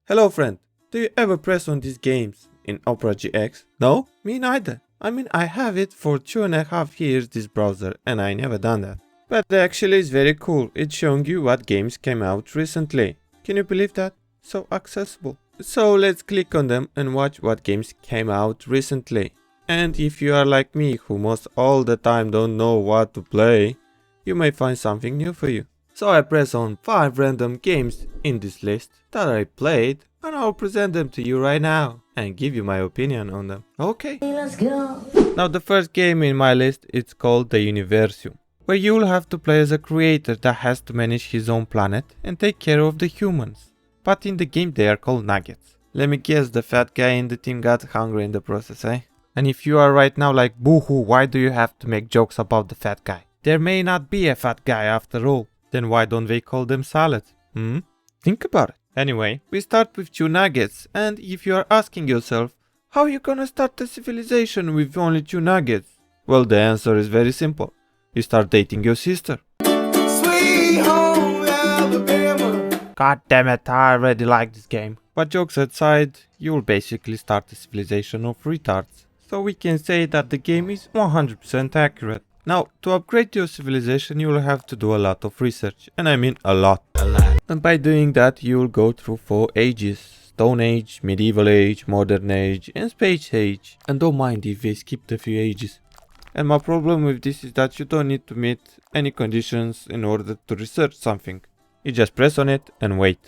Hello friend, do you ever press on these games in Opera GX? No? Me neither. I have it for 2.5 years this browser and I never done that. But actually it's very cool, it's showing you what games came out recently. Can you believe that? So accessible. So let's click on them and watch what games came out recently. And if you are like me who most all the time don't know what to play, you may find something new for you. So I press on 5 random games in this list that I played and I'll present them to you right now and give you my opinion on them. Okay, let's go. Now the first game in my list is called TheUniversim, where you'll have to play as a creator that has to manage his own planet and take care of the humans. But in the game they are called nuggets. Let me guess, the fat guy in the team got hungry in the process, eh? And if you are right now like, boo-hoo, why do you have to make jokes about the fat guy? There may not be a fat guy after all. Then why don't they call them salads? Think about it. Anyway, we start with 2 nuggets, and if you are asking yourself, how are you gonna start a civilization with only 2 nuggets? Well, the answer is very simple. You start dating your sister. Sweet home Alabama. God damn it, I already like this game. But jokes aside, you'll basically start a civilization of retards. So we can say that the game is 100% accurate. Now, to upgrade your civilization, you will have to do a lot of research, and I mean a lot. And by doing that, you will go through 4 ages: Stone Age, Medieval Age, Modern Age, and Space Age. And don't mind if they skipped a few ages. And my problem with this is that you don't need to meet any conditions in order to research something. You just press on it and wait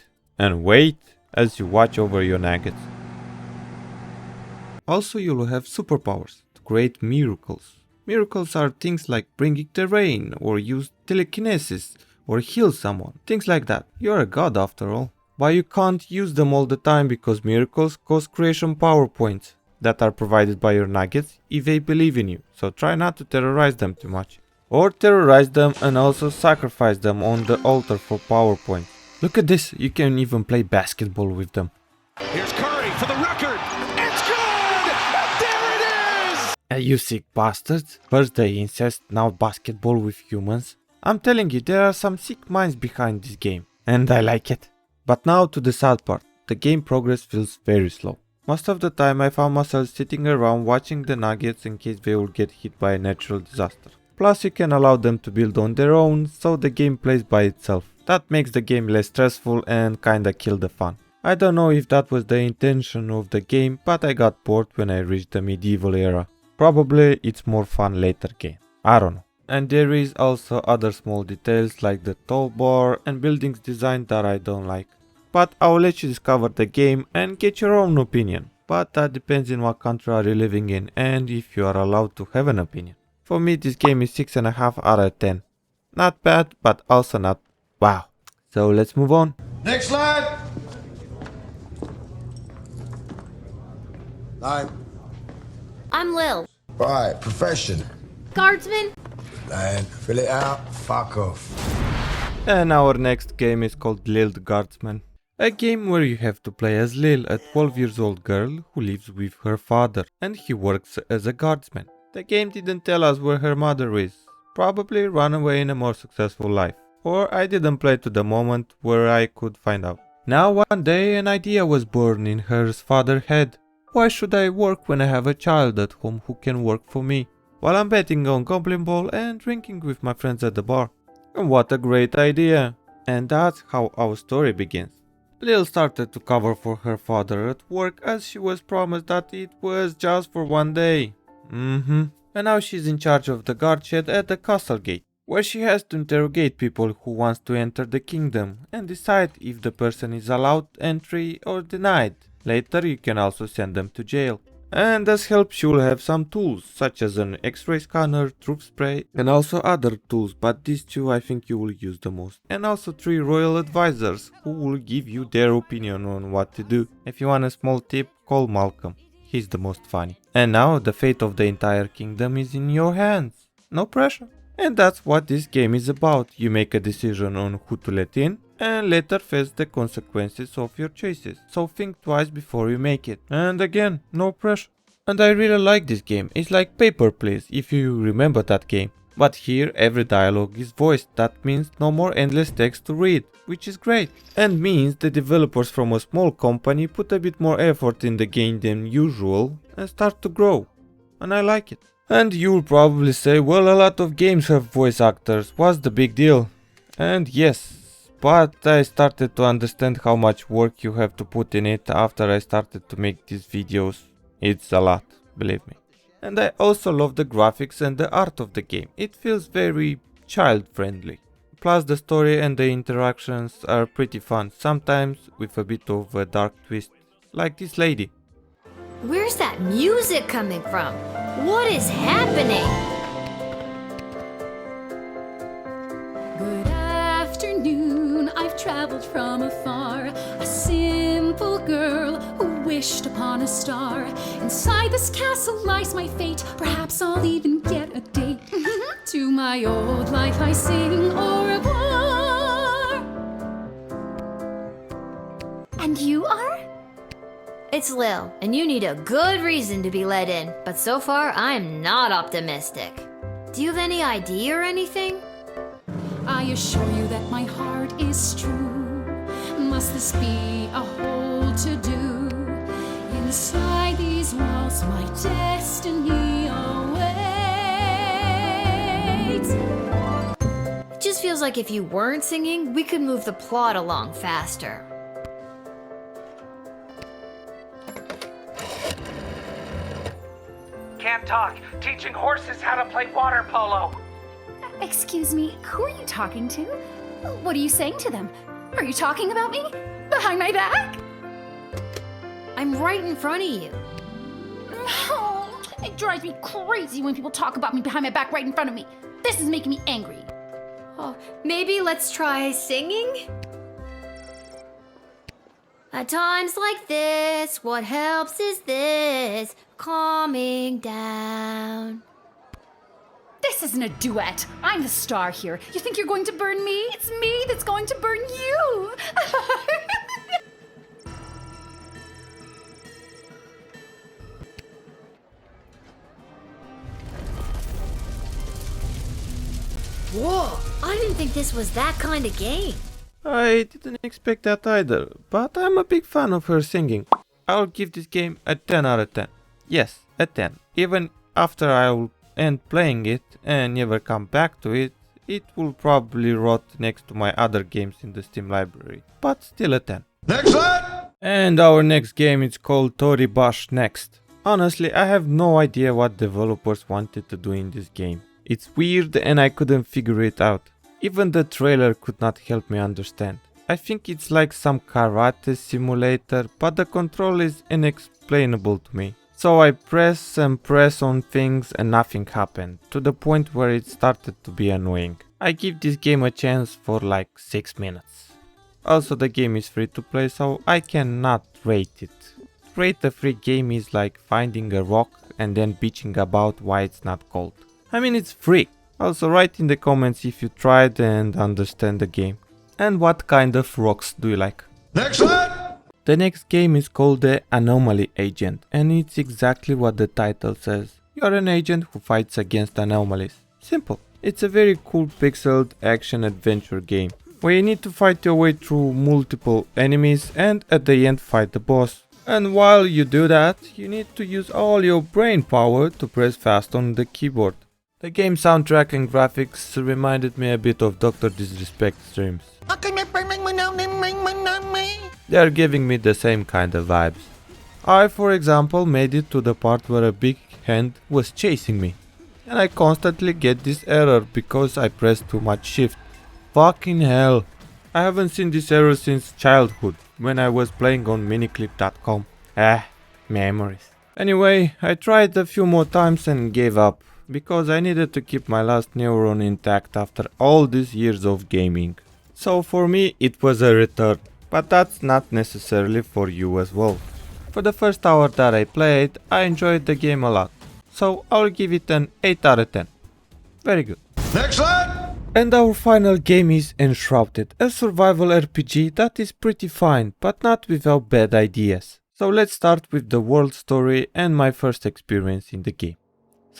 as you watch over your nuggets. Also, you will have superpowers to create miracles. Miracles are things like bringing the rain, or use telekinesis, or heal someone, things like that. You're a god after all. But you can't use them all the time because miracles cost creation power points that are provided by your nuggets if they believe in you, so try not to terrorize them too much. Or terrorize them and also sacrifice them on the altar for power points. Look at this, you can even play basketball with them. Here's Curry for the record! It's good! There it is! You sick bastards. First they incest, now basketball with humans. I'm telling you, there are some sick minds behind this game. And I like it. But now to the sad part. The game progress feels very slow. Most of the time I found myself sitting around watching the nuggets in case they would get hit by a natural disaster. Plus you can allow them to build on their own, so the game plays by itself. That makes the game less stressful and kinda kill the fun. I don't know if that was the intention of the game, but I got bored when I reached the medieval era. Probably it's more fun later game. I don't know. And there is also other small details like the tall bar and buildings design that I don't like. But I'll let you discover the game and get your own opinion. But that depends on what country are you living in and if you are allowed to have an opinion. For me this game is 6.5 out of 10. Not bad, but also not wow. So let's move on. Next slide. I'm Lil. Right, profession. Guardsman. And fill it out, fuck off. And our next game is called Lil Guardsman. A game where you have to play as Lil, a 12 years old girl who lives with her father and he works as a guardsman. The game didn't tell us where her mother is. Probably run away in a more successful life. Or I didn't play to the moment where I could find out. Now one day an idea was born in her father's head. Why should I work when I have a child at home who can work for me? While I'm betting on Goblin Ball and drinking with my friends at the bar. And what a great idea! And that's how our story begins. Lil started to cover for her father at work as she was promised that it was just for one day. And now she's in charge of the guard shed at the castle gate, where she has to interrogate people who wants to enter the kingdom and decide if the person is allowed entry or denied. Later you can also send them to jail. And as help she will have some tools, such as an X-ray scanner, troop spray, and also other tools, but these 2 I think you will use the most. And also 3 royal advisors, who will give you their opinion on what to do. If you want a small tip, call Malcolm, he's the most funny. And now the fate of the entire kingdom is in your hands, no pressure. And that's what this game is about. You make a decision on who to let in, and later face the consequences of your choices. So think twice before you make it. And again, no pressure. And I really like this game. It's like Paper Please, if you remember that game. But here every dialogue is voiced, that means no more endless text to read, which is great. And means the developers from a small company put a bit more effort in the game than usual and start to grow. And I like it. And you'll probably say, well, a lot of games have voice actors, what's the big deal? And yes, but I started to understand how much work you have to put in it after I started to make these videos. It's a lot, believe me. And I also love the graphics and the art of the game. It feels very child-friendly. Plus the story and the interactions are pretty fun, sometimes with a bit of a dark twist, like this lady. Where's that music coming from? What is happening? Good afternoon, I've traveled from afar. A simple girl who wished upon a star. Inside this castle lies my fate. Perhaps I'll even get a date. To my old life I sing au revoir. And you are? It's Lil, and you need a good reason to be let in, but so far I'm not optimistic. Do you have any ID or anything? I assure you that my heart is true. Must this be a whole to-do? Inside these walls my destiny awaits. It just feels like if you weren't singing, we could move the plot along faster. Can't talk. Teaching horses how to play water polo. Excuse me, who are you talking to? What are you saying to them? Are you talking about me? Behind my back? I'm right in front of you. Oh, it drives me crazy when people talk about me behind my back right in front of me. This is making me angry. Oh, maybe let's try singing? At times like this, what helps is this, calming down. This isn't a duet. I'm the star here. You think you're going to burn me? It's me that's going to burn you. Whoa, I didn't think this was that kind of game. I didn't expect that either, but I'm a big fan of her singing. I'll give this game a 10 out of 10. Yes, a 10. Even after I'll end playing it and never come back to it, it will probably rot next to my other games in the Steam library, but still a 10. Next slide! And our next game is called Toribash Next. Honestly, I have no idea what developers wanted to do in this game. It's weird and I couldn't figure it out. Even the trailer could not help me understand. I think it's like some karate simulator, but the control is inexplainable to me. So I press and press on things and nothing happened, to the point where it started to be annoying. I give this game a chance for like 6 minutes. Also the game is free to play, so I cannot rate it. Rate a free game is like finding a rock and then bitching about why it's not cold. I mean, it's free. Also write in the comments if you tried and understand the game. And what kind of rocks do you like? Next slide! The next game is called the Anomaly Agent, and it's exactly what the title says. You're an agent who fights against anomalies. Simple. It's a very cool pixeled action adventure game, where you need to fight your way through multiple enemies and at the end fight the boss. And while you do that, you need to use all your brain power to press fast on the keyboard. The game soundtrack and graphics reminded me a bit of Dr. Disrespect streams. They are giving me the same kind of vibes. I, for example, made it to the part where a big hand was chasing me. And I constantly get this error because I pressed too much shift. Fucking hell. I haven't seen this error since childhood, when I was playing on miniclip.com. Memories. Anyway, I tried a few more times and gave up, because I needed to keep my last neuron intact after all these years of gaming. So for me it was a return, but that's not necessarily for you as well. For the first hour that I played, I enjoyed the game a lot, so I'll give it an 8 out of 10. Very good. Next slide! And our final game is Enshrouded, a survival RPG that is pretty fine, but not without bad ideas. So let's start with the world story and my first experience in the game.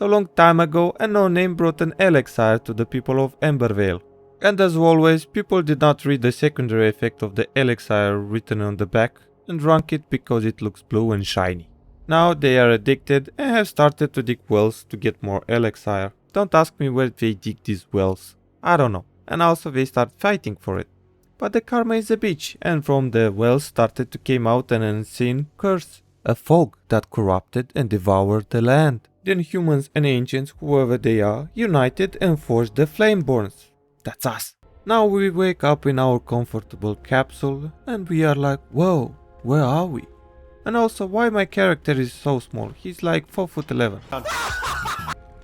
So long time ago, a no-name brought an elixir to the people of Embervale. And as always, people did not read the secondary effect of the elixir written on the back and drank it because it looks blue and shiny. Now they are addicted and have started to dig wells to get more elixir. Don't ask me where they dig these wells. I don't know. And also they start fighting for it. But the karma is a bitch, and from the wells started to come out an unseen curse. A fog that corrupted and devoured the land. Then humans and ancients, whoever they are, united and forged the Flameborns. That's us. Now we wake up in our comfortable capsule and we are like, whoa, where are we? And also, why my character is so small? He's like 4'11".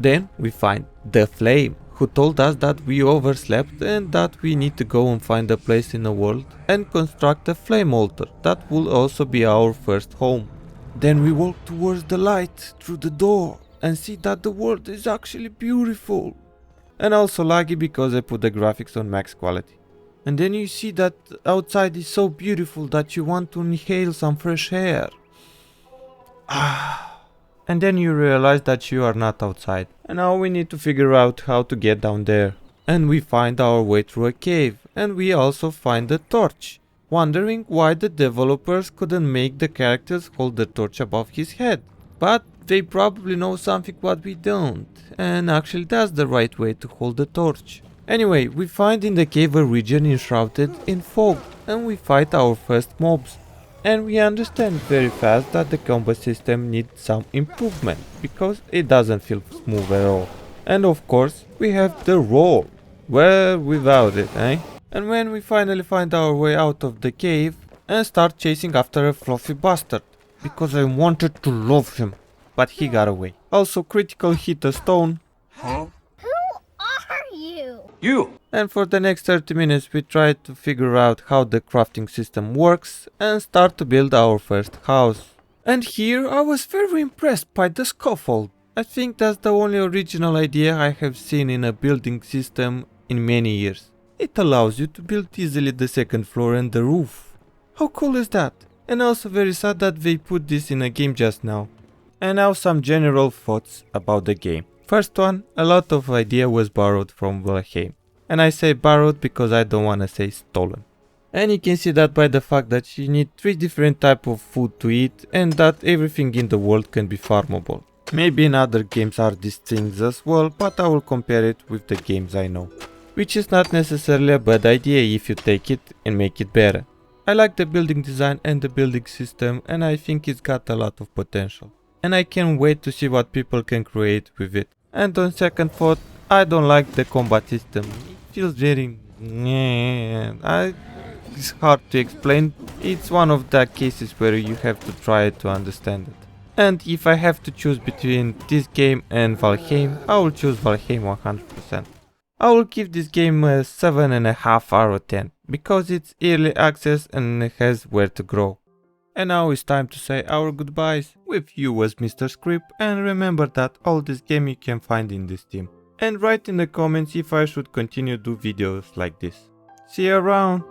Then we find the Flame, who told us that we overslept and that we need to go and find a place in the world and construct a flame altar that will also be our first home. Then we walk towards the light through the door and see that the world is actually beautiful. And also laggy because I put the graphics on max quality. And then you see that outside is so beautiful that you want to inhale some fresh air. And then you realize that you are not outside. And now we need to figure out how to get down there. And we find our way through a cave. And we also find the torch. Wondering why the developers couldn't make the characters hold the torch above his head. But they probably know something what we don't. And actually that's the right way to hold the torch. Anyway, we find in the cave a region enshrouded in fog. And we fight our first mobs. And we understand very fast that the combat system needs some improvement. Because it doesn't feel smooth at all. And of course, we have the roar. Well, without it, eh? And when we finally find our way out of the cave and start chasing after a fluffy bastard. Because I wanted to love him. But he got away. Also critical hit a stone. Huh? Who are you? You! And for the next 30 minutes we try to figure out how the crafting system works and start to build our first house. And here I was very impressed by the scaffold. I think that's the only original idea I have seen in a building system in many years. It allows you to build easily the second floor and the roof. How cool is that? And also very sad that they put this in a game just now. And now some general thoughts about the game. First one, a lot of idea was borrowed from Valheim. And I say borrowed because I don't wanna say stolen. And you can see that by the fact that you need 3 different types of food to eat and that everything in the world can be farmable. Maybe in other games are these things as well, but I will compare it with the games I know. Which is not necessarily a bad idea if you take it and make it better. I like the building design and the building system and I think it's got a lot of potential. And I can't wait to see what people can create with it. And on second thought, I don't like the combat system. It feels very... it's hard to explain. It's one of the cases where you have to try to understand it. And if I have to choose between this game and Valheim, I will choose Valheim 100%. I will give this game a 7.5 out of 10 because it's early access and it has where to grow. And now it's time to say our goodbyes. With you was Mr. Script, and remember that all this game you can find in this team. And write in the comments if I should continue do videos like this. See you around!